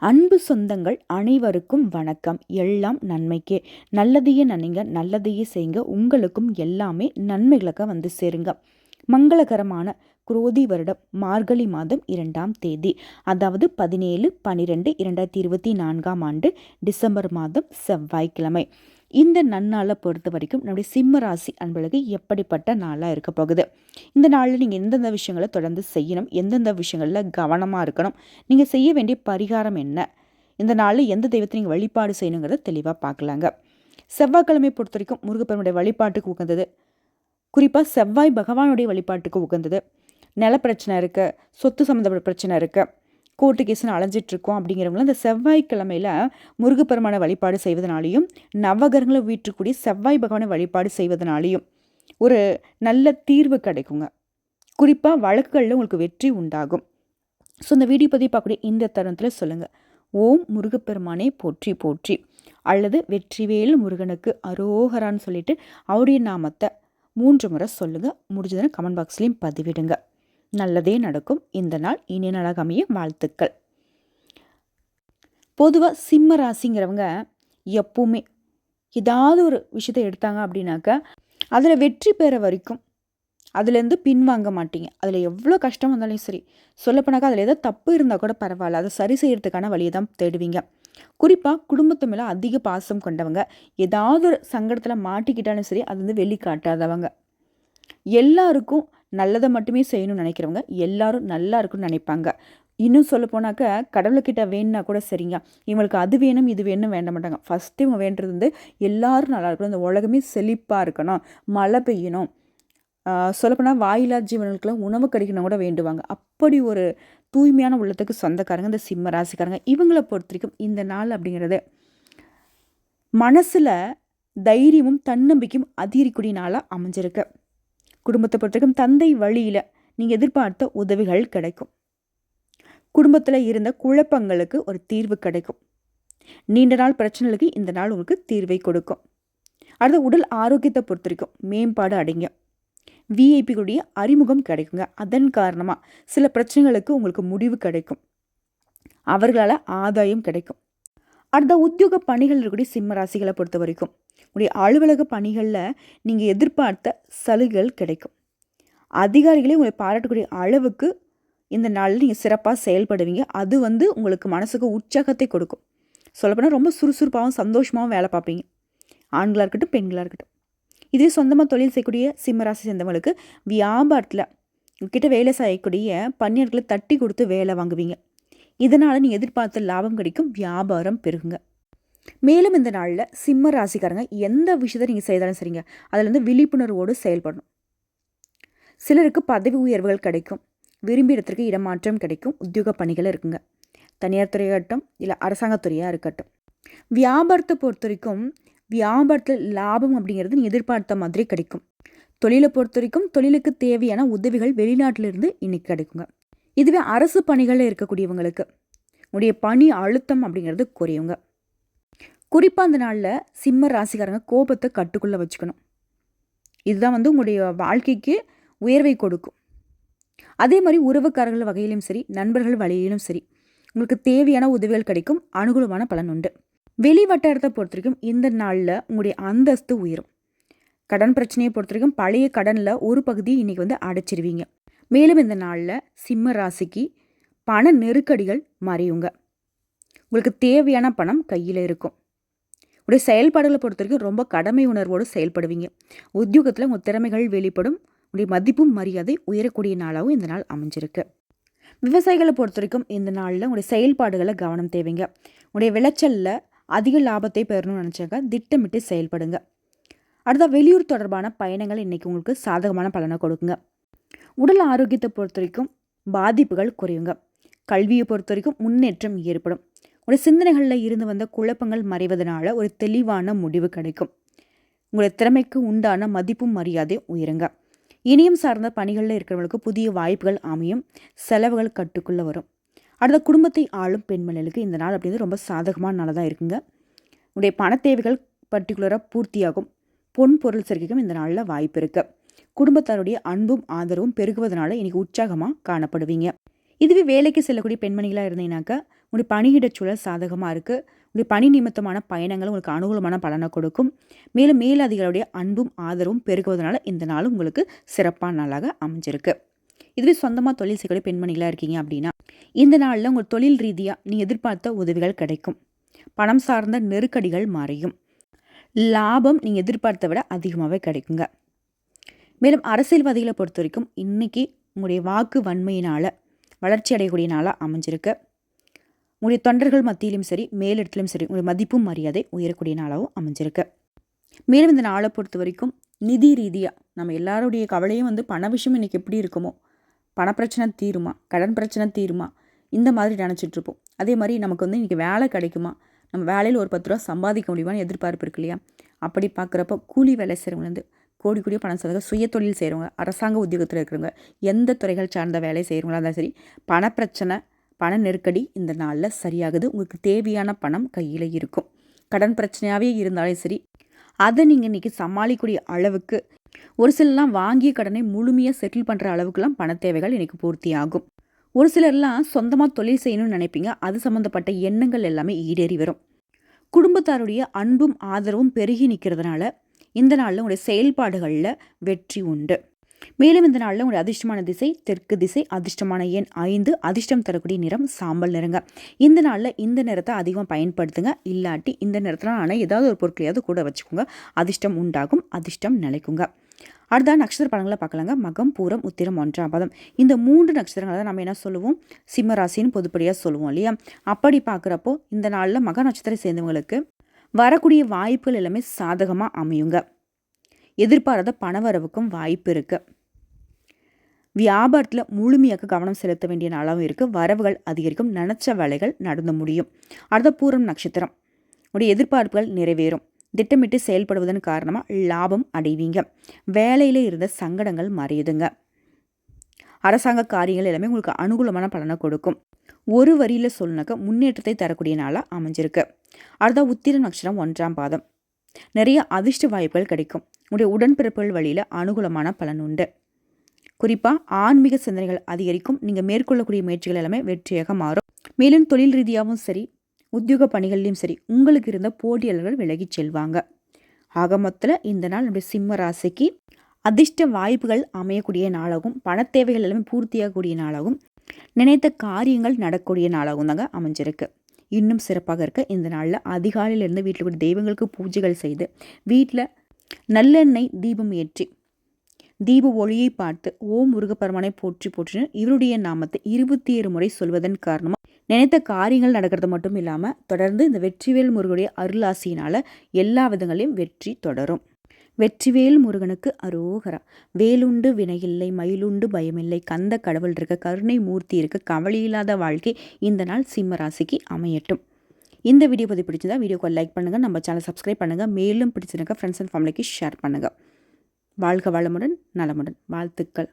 அன்பு சொந்தங்கள் அனைவருக்கும் வணக்கம். எல்லாம் நன்மைக்கே. நல்லதையே நினைங்க, நல்லதையே செய்யுங்க. உங்களுக்கும் எல்லாமே நன்மைகளுக்கு வந்து சேருங்க. மங்களகரமான குரோதி வருடம் மார்கழி மாதம் 2ஆம் தேதி, அதாவது 17/12/2024 ஆண்டு டிசம்பர் மாதம் செவ்வாய்க்கிழமை. இந்த நன்னாளை பொறுத்த வரைக்கும் நம்முடைய சிம்ம ராசி அன்பர்களுக்கு எப்படிப்பட்ட நாளாக இருக்க போகுது, இந்த நாளில் நீங்கள் எந்தெந்த விஷயங்களை தொடர்ந்து செய்யணும், எந்தெந்த விஷயங்களில் கவனமாக இருக்கணும், நீங்கள் செய்ய வேண்டிய பரிகாரம் என்ன, இந்த நாளில் எந்த தெய்வத்தை நீங்கள் வழிபாடு செய்யணுங்கிறத தெளிவாக பார்க்கலாங்க. செவ்வாய்க்கிழமை பொறுத்த வரைக்கும் முருகப்பெருமானுடைய வழிபாட்டுக்கு உகந்தது. குறிப்பாக செவ்வாய் பகவானுடைய வழிபாட்டுக்கு உகந்தது. நில பிரச்சனை இருக்க, சொத்து சம்மந்தப்பட்ட பிரச்சனை இருக்க, கோர்ட்டு கேஸ்ன்னு அலைஞ்சிட்ருக்கோம் அப்படிங்கிறவங்களும் இந்த செவ்வாய்க்கிழமையில் முருகப்பெருமான வழிபாடு செய்வதனாலையும், நவகிரகங்களை வீட்டுக்கூடிய செவ்வாய் பகவானை வழிபாடு செய்வதனாலையும் ஒரு நல்ல தீர்வு கிடைக்குங்க. குறிப்பாக வழக்குகளில் உங்களுக்கு வெற்றி உண்டாகும். ஸோ இந்த வீடியோ பற்றி பார்க்கக்கூடிய இந்த தருணத்தில் சொல்லுங்கள், ஓம் முருகப்பெருமானே போற்றி போற்றி, அல்லது வெற்றிவேல் முருகனுக்கு அரோகரான்னு சொல்லிட்டு அவருடைய நாமத்தை 3 முறை சொல்லுங்கள். முடிஞ்சதுன்னு கமெண்ட் பாக்ஸ்லேயும் பதிவிடுங்க. நல்லதே நடக்கும். இந்த நாள் இனிய நாளாக அமைய வாழ்த்துக்கள். பொதுவாக சிம்ம ராசிங்கிறவங்க எப்பவுமே ஏதாவது ஒரு விஷயத்தை எடுத்தாங்க அப்படின்னாக்கா அதில் வெற்றி பெற வரைக்கும் அதுலேருந்து பின்வாங்க மாட்டீங்க. அதில் எவ்வளோ கஷ்டம் வந்தாலும் சரி, சொல்லப்போனாக்கா அதில் ஏதோ தப்பு இருந்தால் கூட பரவாயில்ல, அதை சரி செய்யறதுக்கான வழியை தான் தேடுவீங்க. குறிப்பாக குடும்பத்து மேலே அதிக பாசம் கொண்டவங்க, ஏதாவது ஒரு சங்கடத்தில் மாட்டிக்கிட்டாலும் சரி அது வந்து வெளிக்காட்டாதவங்க, எல்லாருக்கும் நல்லதை மட்டுமே செய்யணும்னு நினைக்கிறவங்க, எல்லாரும் நல்லா இருக்குன்னு நினைப்பாங்க. இன்னும் சொல்ல போனாக்க கடவுள்கிட்ட வேணுன்னா கூட சரிங்க, இவங்களுக்கு அது வேணும் இது வேணும் வேண்ட மாட்டாங்க. ஃபஸ்ட்டு இவங்க வேண்டுறது வந்து எல்லாரும் நல்லா இருக்கணும், இந்த உலகமே செழிப்பாக இருக்கணும், மழை பெய்யணும், சொல்லப்போனால் வாயிலா ஜீவன்களுக்கெல்லாம் உணவு கிடைக்கணும் கூட வேண்டுவாங்க. அப்படி ஒரு தூய்மையான உள்ளத்துக்கு சொந்தக்காரங்க இந்த சிம்ம ராசிக்காரங்க. இவங்களை பொறுத்த வரைக்கும் இந்த நாள் அப்படிங்கிறது மனசில் தைரியமும் தன்னம்பிக்கையும் அதிகரிக்கூடிய நாளாக அமைஞ்சிருக்கு. குடும்பத்தை பொறுத்த வரைக்கும் தந்தை வழியில் நீங்கள் எதிர்பார்த்த உதவிகள் கிடைக்கும். குடும்பத்தில் இருந்த குழப்பங்களுக்கு ஒரு தீர்வு கிடைக்கும். நீண்ட நாள் பிரச்சனைகளுக்கு இந்த நாள் உங்களுக்கு தீர்வை கொடுக்கும். அடுத்த உடல் ஆரோக்கியத்தை பொறுத்த வரைக்கும் மேம்பாடு அடைங்க. விஐபிகளுடைய அறிமுகம் கிடைக்குங்க. அதன் காரணமாக சில பிரச்சனைகளுக்கு உங்களுக்கு முடிவு கிடைக்கும். அவர்களால் ஆதாயம் கிடைக்கும். அடுத்த உத்தியோக பணிகள் இருக்கக்கூடிய சிம்ம ராசிகளை பொறுத்த வரைக்கும் உடைய அலுவலக பணிகளில் நீங்கள் எதிர்பார்த்த சலுகைகள் கிடைக்கும். அதிகாரிகளே உங்களை பாராட்டக்கூடிய அளவுக்கு இந்த நாளில் நீங்கள் சிறப்பாக செயல்படுவீங்க. அது வந்து உங்களுக்கு மனசுக்கு உற்சாகத்தை கொடுக்கும். சொல்லப்போனால் ரொம்ப சுறுசுறுப்பாகவும் சந்தோஷமாகவும் வேலை பார்ப்பீங்க. ஆண்களாக இருக்கட்டும் பெண்களாக இருக்கட்டும். இதே சொந்தமாக தொழில் செய்யக்கூடிய சிம்மராசி சேர்ந்தவங்களுக்கு வியாபாரத்தில் உங்ககிட்ட வேலை செய்யக்கூடிய பணியாளர்களை தட்டி கொடுத்து வேலை வாங்குவீங்க. இதனால் நீங்கள் எதிர்பார்த்த லாபம் கிடைக்கும், வியாபாரம் பெருகுங்க. மேலும் இந்த நாளில் சிம்ம ராசிக்காரங்க எந்த விஷயத்தை நீங்கள் செய்தாலும் சரிங்க, அதில் வந்து விழிப்புணர்வோடு செயல்படணும். சிலருக்கு பதவி உயர்வுகள் கிடைக்கும், விரும்பிய இடத்திற்கு இடமாற்றம் கிடைக்கும், உத்தியோக பணிகள் இருக்குங்க. தனியார் துறையாக இருக்கட்டும் இல்லை அரசாங்கத்துறையாக இருக்கட்டும். வியாபாரத்தை பொறுத்த வரைக்கும் வியாபாரத்தில் லாபம் அப்படிங்கிறது நீங்கள் எதிர்பார்த்த மாதிரி கிடைக்கும். தொழிலை பொறுத்த வரைக்கும் தொழிலுக்கு தேவையான உதவிகள் வெளிநாட்டிலிருந்து இன்னைக்கு கிடைக்குங்க. இதுவே அரசு பணிகளில் இருக்கக்கூடியவங்களுக்கு உடைய பணி அழுத்தம் அப்படிங்கிறது குறையுங்க. குறிப்பாக அந்த நாளில் சிம்ம ராசிக்காரங்க கோபத்தை கட்டுக்குள்ளே வச்சுக்கணும். இதுதான் வந்து உங்களுடைய வாழ்க்கைக்கு உயர்வை கொடுக்கும். அதே மாதிரி உறவுக்காரர்கள் வகையிலும் சரி, நண்பர்கள் வழியிலும் சரி, உங்களுக்கு தேவையான உதவிகள் கிடைக்கும், அனுகூலமான பலன் உண்டு. வெளி வட்டாரத்தை பொறுத்த வரைக்கும் இந்த நாளில் உங்களுடைய அந்தஸ்து உயரும். கடன் பிரச்சனையை பொறுத்த வரைக்கும் பழைய கடனில் ஒரு பகுதியை இன்றைக்கி வந்து அடைச்சிருவீங்க. மேலும் இந்த நாளில் சிம்ம ராசிக்கு பண நெருக்கடிகள் மறையுங்க. உங்களுக்கு தேவையான பணம் கையில் இருக்கும். உங்களுடைய செயல்பாடுகளை பொறுத்த வரைக்கும் ரொம்ப கடமை உணர்வோடு செயல்படுவீங்க. உத்தியோகத்தில் உங்கள் திறமைகள் வெளிப்படும். உங்களுடைய மதிப்பும் மரியாதை உயரக்கூடிய நாளாகவும் இந்த நாள் அமைஞ்சிருக்கு. விவசாயிகளை பொறுத்த வரைக்கும் இந்த நாளில் உங்களுடைய செயல்பாடுகளை கவனம் தேவைங்க. உங்களுடைய விளைச்சலில் அதிக லாபத்தை பெறணும்னு நினச்சாங்க திட்டமிட்டு செயல்படுங்க. அடுத்த வெளியூர் தொடர்பான பயணங்கள் இன்றைக்கி உங்களுக்கு சாதகமான பலனை கொடுக்குங்க. உடல் ஆரோக்கியத்தை பொறுத்த வரைக்கும் பாதிப்புகள் குறையுங்க. கல்வியை பொறுத்த வரைக்கும் முன்னேற்றம் ஏற்படும். உங்களுடைய சிந்தனைகளில் இருந்து வந்த குழப்பங்கள் மறைவதனால ஒரு தெளிவான முடிவு கிடைக்கும். உங்களுடைய திறமைக்கு உண்டான மதிப்பும் மரியாதையும் உயருங்க. இணையம் சார்ந்த பணிகளில் இருக்கிறவங்களுக்கு புதிய வாய்ப்புகள் அமையும். செலவுகள் கட்டுக்குள்ளே வரும். அடுத்த குடும்பத்தை ஆளும் பெண்மணிகளுக்கு இந்த நாள் அப்படிங்கிறது ரொம்ப சாதகமான நாளாக தான் இருக்குங்க. உங்களுடைய பண தேவைகள் பர்டிகுலராக பூர்த்தியாகும். பொன் பொருள் சேர்க்கைக்கும் இந்த நாளில் வாய்ப்பு இருக்குது. குடும்பத்தாருடைய அன்பும் ஆதரவும் பெருகுவதனால இன்றைக்கி உற்சாகமாக காணப்படுவீங்க. இதுவே வேலைக்கு செல்லக்கூடிய பெண்மணிகளாக இருந்தீங்கன்னாக்கா உங்களுடைய பணியிடச் சூழல் சாதகமாக இருக்குது. உங்களுடைய பணி நிமித்தமான பயணங்கள் உங்களுக்கு அனுகூலமான பலனை கொடுக்கும். மேலும் மேலதிகாரிகளுடைய அன்பும் ஆதரவும் பெருகுவதனால இந்த நாள் உங்களுக்கு சிறப்பான நாளாக அமைஞ்சிருக்கு. இதுவே சொந்தமாக தொழில் செய்யக்கூடிய பெண்மணிகளாக இருக்கீங்க அப்படின்னா இந்த நாளில் உங்கள் தொழில் ரீதியாக நீங்கள் எதிர்பார்த்த உதவிகள் கிடைக்கும். பணம் சார்ந்த நெருக்கடிகள் மறையும். லாபம் நீங்கள் எதிர்பார்த்த விட அதிகமாகவே கிடைக்குங்க. மேலும் அரசியல்வாதிகளை பொறுத்த வரைக்கும் இன்றைக்கி உங்களுடைய வாக்கு வன்மையினால் வளர்ச்சி அடையக்கூடிய நாளாக அமைஞ்சிருக்கு. உங்களுடைய தொண்டர்கள் மத்தியிலும் சரி மேலிடத்திலும் சரி உங்களுடைய மதிப்பும் மரியாதை உயரக்கூடிய நாளாகவும் அமைஞ்சிருக்கு. மேலும் இந்த நாளை பொறுத்த வரைக்கும் நிதி ரீதியாக நம்ம எல்லாருடைய கவலையும் பண விஷயம் இன்றைக்கி எப்படி இருக்குமோ, பணப்பிரச்சனை தீருமா, கடன் பிரச்சனை தீருமா, இந்த மாதிரி நினச்சிட்ருப்போம். அதே மாதிரி நமக்கு இன்றைக்கி வேலை கிடைக்குமா, நம்ம வேலையில் ஒரு 10 ரூபா சம்பாதிக்க முடியுமான்னு எதிர்பார்ப்பு இருக்கு இல்லையா? அப்படி பார்க்குறப்போ கூலி வேலை செய்கிறவங்கலேருந்து கோடி பணம் செய்கிறவங்க, சுய தொழில் செய்கிறவங்க, அரசாங்க உத்தியோகத்தில் இருக்கிறவங்க, எந்த துறைகள் சார்ந்த வேலை செய்கிறவங்களா இருந்தாலும் சரி பணப்பிரச்சனை பண நெருக்கடி இந்த நாளில் சரியாகுது. உங்களுக்கு தேவையான பணம் கையில் இருக்கும். கடன் பிரச்சனையாகவே இருந்தாலும் சரி அதை நீங்கள் இன்றைக்கி சமாளிக்கக்கூடிய அளவுக்கு ஒரு சிலர்லாம் வாங்கிய கடனை முழுமையாக செட்டில் பண்ணுற அளவுக்குலாம் பண தேவைகள் இன்றைக்கி பூர்த்தி ஆகும். ஒரு சிலர்லாம் சொந்தமாக தொழில் செய்யணும்னு நினைப்பீங்க. அது சம்மந்தப்பட்ட எண்ணங்கள் எல்லாமே ஈடேறி வரும். குடும்பத்தாருடைய அன்பும் ஆதரவும் பெருகி நிற்கிறதுனால இந்த நாளில் உங்களுடைய செயல்பாடுகளில் வெற்றி உண்டு. மேலும் இந்த நாளில் உங்களுடைய அதிர்ஷ்டமான திசை தெற்கு திசை, அதிர்ஷ்டமான எண் 5, அதிர்ஷ்டம் தரக்கூடிய நிறம் சாம்பல் நிறங்க. இந்த நாளில் இந்த நிறத்தை அதிகமாக பயன்படுத்துங்க. இல்லாட்டி இந்த நிறத்தில் ஆனால் ஏதாவது ஒரு பொருட்களையாவது கூட வச்சுக்கோங்க. அதிர்ஷ்டம் உண்டாகும், அதிர்ஷ்டம் நிலைக்குங்க. அடுத்த நட்சத்திர பலன்களை பார்க்கலாங்க. மகம், பூரம், உத்திரம், 1ஆம் பாதம். இந்த 3 நட்சத்திரங்களை தான் நம்ம என்ன சொல்லுவோம், சிம்மராசின்னு பொதுப்படியாக சொல்லுவோம் இல்லையா? அப்படி பார்க்குறப்போ இந்த நாளில் மக நட்சத்திரம் சேர்ந்தவங்களுக்கு வரக்கூடிய வாய்ப்புகள் எல்லாமே சாதகமாக அமையுங்க. எதிர்பாராத பணவரவுக்கும் வாய்ப்பு இருக்குது. வியாபாரத்தில் முழுமையாக கவனம் செலுத்த வேண்டிய நாளாகவும் இருக்குது. வரவுகள் அதிகரிக்கும். நினச்ச வேலைகள் நடந்து முடியும். அடுத்த பூரம் நட்சத்திரம் உடைய எதிர்பார்ப்புகள் நிறைவேறும். திட்டமிட்டு செயல்படுவதன் காரணமாக லாபம் அடைவீங்க. வேலையில் இருந்த சங்கடங்கள் மறையுதுங்க. அரசாங்க காரியங்கள் எல்லாமே உங்களுக்கு அனுகூலமான பலனை கொடுக்கும். ஒரு வரியில் சொல்லுனாக்க முன்னேற்றத்தை தரக்கூடிய நாளாக அமைஞ்சிருக்கு. அடுத்த உத்திர நட்சத்திரம் 1ஆம் பாதம். நிறைய அதிர்ஷ்ட வாய்ப்புகள் கிடைக்கும். உங்களுடைய உடன்பிறப்புகள் வழியில் அனுகூலமான பலன் உண்டு. குறிப்பாக ஆன்மீக சிந்தனைகள் அதிகரிக்கும். நீங்கள் மேற்கொள்ளக்கூடிய முயற்சிகள் எல்லாமே வெற்றியாக மாறும். மேலும் தொழில் ரீதியாகவும் சரி உத்தியோக பணிகள்லையும் சரி உங்களுக்கு இருந்த போட்டியாளர்கள் விலகி செல்வாங்க. ஆக மொத்தத்தில் இந்த நாள் நம்முடைய சிம்ம ராசிக்கு அதிர்ஷ்ட வாய்ப்புகள் அமையக்கூடிய நாளாகவும் பணத்தேவைகள் எல்லாமே பூர்த்தியாகக்கூடிய நாளாகவும் நினைத்த காரியங்கள் நடக்கக்கூடிய நாளாகவும் தாங்க அமைஞ்சிருக்கு. இன்னும் சிறப்பாக இருக்க இந்த நாளில் அதிகாலையிலிருந்து வீட்டில் கூட தெய்வங்களுக்கு பூஜைகள் செய்து வீட்டில் நல்லெண்ணெய் தீபம் ஏற்றி தீப ஒளியை பார்த்து ஓம் முருகப்பெருமானை போற்றி போற்றின்னு இவருடைய நாமத்தை 27 முறை சொல்வதன் காரணமாக நினைத்த காரியங்கள் நடக்கிறது மட்டும் இல்லாமல் தொடர்ந்து இந்த வெற்றிவேல் முருகனுடைய அருளாசியினால் எல்லா விதங்களையும் வெற்றி தொடரும். வெற்றிவேல் முருகனுக்கு அரோகரா. வேலுண்டு வினையில்லை, மயிலுண்டு பயமில்லை, கந்த கடவுள் இருக்க, கருணை மூர்த்தி இருக்க, கவலையில்லாத வாழ்க்கை இந்த நாள் சிம்ம ராசிக்கு அமையட்டும். இந்த வீடியோ பற்றி பிடிச்சிருந்தா வீடியோக்கு லைக் பண்ணுங்கள், நம்ம சேனல் சப்ஸ்கிரைப் பண்ணுங்கள். மேலும் பிடிச்சிருக்க ஃப்ரெண்ட்ஸ் அண்ட் ஃபேமிலிக்கு ஷேர் பண்ணுங்கள். வாழ்க வளமுடன் நலமுடன். வாழ்த்துக்கள்.